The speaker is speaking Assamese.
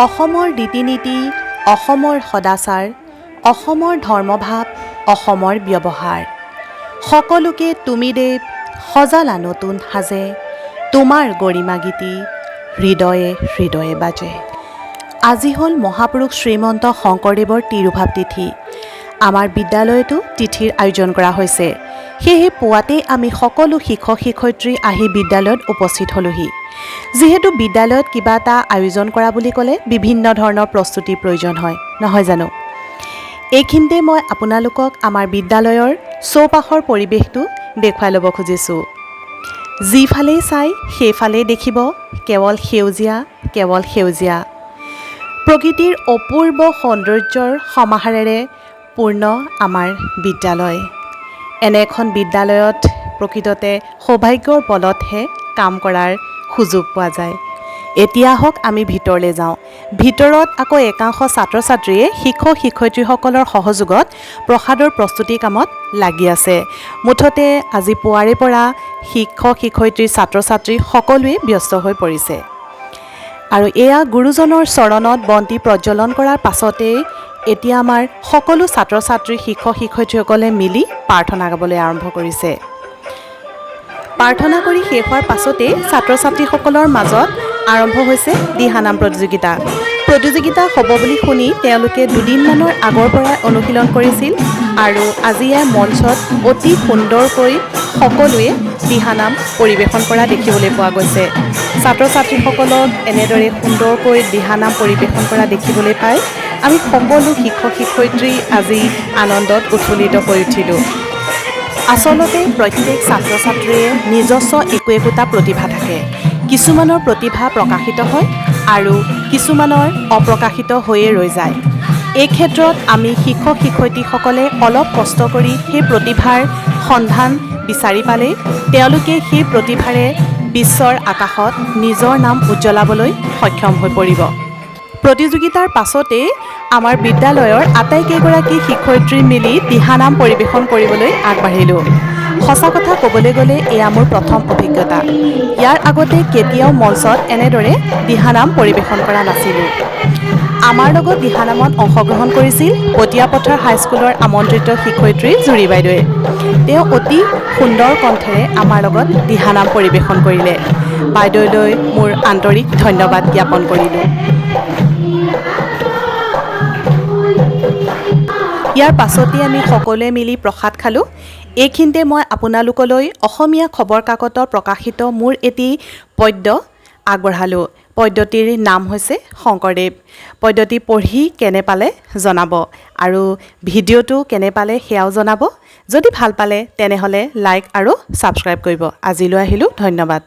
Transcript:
অসমৰ ৰীতি নীতি, অসমৰ সদাচাৰ, অসমৰ ধৰ্মভাৱ, অসমৰ ব্যৱহাৰ সকলোকে তুমি দেৱ সজালা নতুন সাজে, তোমাৰ গৰিমা গীতি হৃদয়ে হৃদয়ে বাজে। আজি হ'ল মহাপুৰুষ শ্ৰীমন্ত শংকৰদেৱৰ তিৰুভাৱ তিথি। আমাৰ বিদ্যালয়তো তিথিৰ আয়োজন কৰা হৈছে। সেয়েহে পুৱাতেই আমি সকলো শিক্ষক শিক্ষয়িত্ৰী আহি বিদ্যালয়ত উপস্থিত হ'লোহি। যিহেতু বিদ্যালয়ত কিবা এটা আয়োজন কৰা বুলি ক'লে বিভিন্ন ধৰণৰ প্ৰস্তুতিৰ প্ৰয়োজন হয়, নহয় জানো? এইখিনিতে মই আপোনালোকক আমাৰ বিদ্যালয়ৰ চৌপাশৰ পৰিৱেশটো দেখুৱাই ল'ব খুজিছোঁ। যিফালেই চাই সেইফালেই দেখিব কেৱল সেউজীয়া, কেৱল সেউজীয়া। প্ৰকৃতিৰ অপূৰ্ব সৌন্দৰ্যৰ সমাহাৰেৰে পূৰ্ণ আমাৰ বিদ্যালয়। এনে এখন বিদ্যালয়ত প্ৰকৃততে সৌভাগ্যৰ বলতহে কাম কৰাৰ সুযোগ পোৱা যায়। এতিয়া আহক আমি ভিতৰলৈ যাওঁ। ভিতৰত আকৌ একাংশ ছাত্ৰ ছাত্ৰীয়ে শিক্ষক শিক্ষয়িত্ৰীসকলৰ সহযোগত প্ৰসাদৰ প্ৰস্তুতি কামত লাগি আছে। মুঠতে আজি পুৱাৰে পৰা শিক্ষক শিক্ষয়িত্ৰী ছাত্ৰ ছাত্ৰী সকলোৱে ব্যস্ত হৈ পৰিছে। আৰু এয়া গুৰুজনৰ চৰণত বন্তি প্ৰজ্বলন কৰাৰ পাছতেই এতিয়া আমাৰ সকলো ছাত্ৰ ছাত্ৰী শিক্ষক শিক্ষয়িত্ৰীসকলে মিলি প্ৰাৰ্থনা গাবলৈ আৰম্ভ কৰিছে। প্ৰাৰ্থনা কৰি শেষ হোৱাৰ পাছতেই ছাত্ৰ ছাত্ৰীসকলৰ মাজত আৰম্ভ হৈছে দিহানাম প্ৰতিযোগিতা। প্ৰতিযোগিতা হ'ব বুলি শুনি তেওঁলোকে দুদিনমানৰ আগৰ পৰাই অনুশীলন কৰিছিল আৰু আজি মঞ্চত অতি সুন্দৰকৈ সকলোৱে দিহানাম পৰিৱেশন কৰা দেখিবলৈ পোৱা গৈছে। ছাত্ৰ ছাত্ৰীসকলক এনেদৰে সুন্দৰকৈ দিহানাম পৰিৱেশন কৰা দেখিবলৈ পাই আমি সকলো শিক্ষক শিক্ষয়িত্ৰী আজি আনন্দত উৎফুল্লিত হৈ উঠিলোঁ। আচলতে প্ৰত্যেক ছাত্ৰ ছাত্ৰীয়ে নিজস্ব একোটা প্ৰতিভা থাকে। কিছুমানৰ প্ৰতিভা প্ৰকাশিত হয় আৰু কিছুমানৰ অপ্ৰকাশিত হৈয়ে ৰৈ যায়। এই ক্ষেত্ৰত আমি শিক্ষক শিক্ষয়িত্ৰীসকলে অলপ কষ্ট কৰি সেই প্ৰতিভাৰ সন্ধান বিচাৰি পালে তেওঁলোকে সেই প্ৰতিভাৰে বিশ্বৰ আকাশত নিজৰ নাম উজ্বলাবলৈ সক্ষম হৈ পৰিব। প্ৰতিযোগিতাৰ পাছতে আমাৰ বিদ্যালয়ৰ আটাইকেইগৰাকী শিক্ষয়িত্ৰী মিলি দিহানাম পৰিৱেশন কৰিবলৈ আগবাঢ়িলোঁ। সঁচা কথা ক'বলৈ গ'লে এয়া মোৰ প্ৰথম অভিজ্ঞতা। ইয়াৰ আগতে কেতিয়াও মঞ্চত এনেদৰে দিহানাম পৰিৱেশন কৰা নাছিলোঁ। আমাৰ লগত দিহানামত অংশগ্ৰহণ কৰিছিল পটীয়াপথাৰ হাইস্কুলৰ আমন্ত্ৰিত শিক্ষয়িত্ৰী জুৰি বাইদেৱে। তেওঁ অতি সুন্দৰ কণ্ঠেৰে আমাৰ লগত দিহানাম পৰিৱেশন কৰিলে। বাইদেউলৈ মোৰ আন্তৰিক ধন্যবাদ জ্ঞাপন কৰিলোঁ। ইয়াৰ পাছতেই আমি সকলোৱে মিলি প্ৰসাদ খালোঁ। এইখিনিতে মই আপোনালোকলৈ অসমীয়া খবৰ কাকতত প্ৰকাশিত মোৰ এটি পদ্য আগবঢ়ালোঁ। পদ্যটিৰ নাম হৈছে শংকৰদেৱ। পদ্যটি পঢ়ি কেনে পালে জনাব আৰু ভিডিঅ'টো কেনে পালে সেয়াও জনাব। যদি ভাল পালে তেনেহ'লে লাইক আৰু ছাবস্ক্ৰাইব কৰিব। আজিলৈ আহিলোঁ, ধন্যবাদ।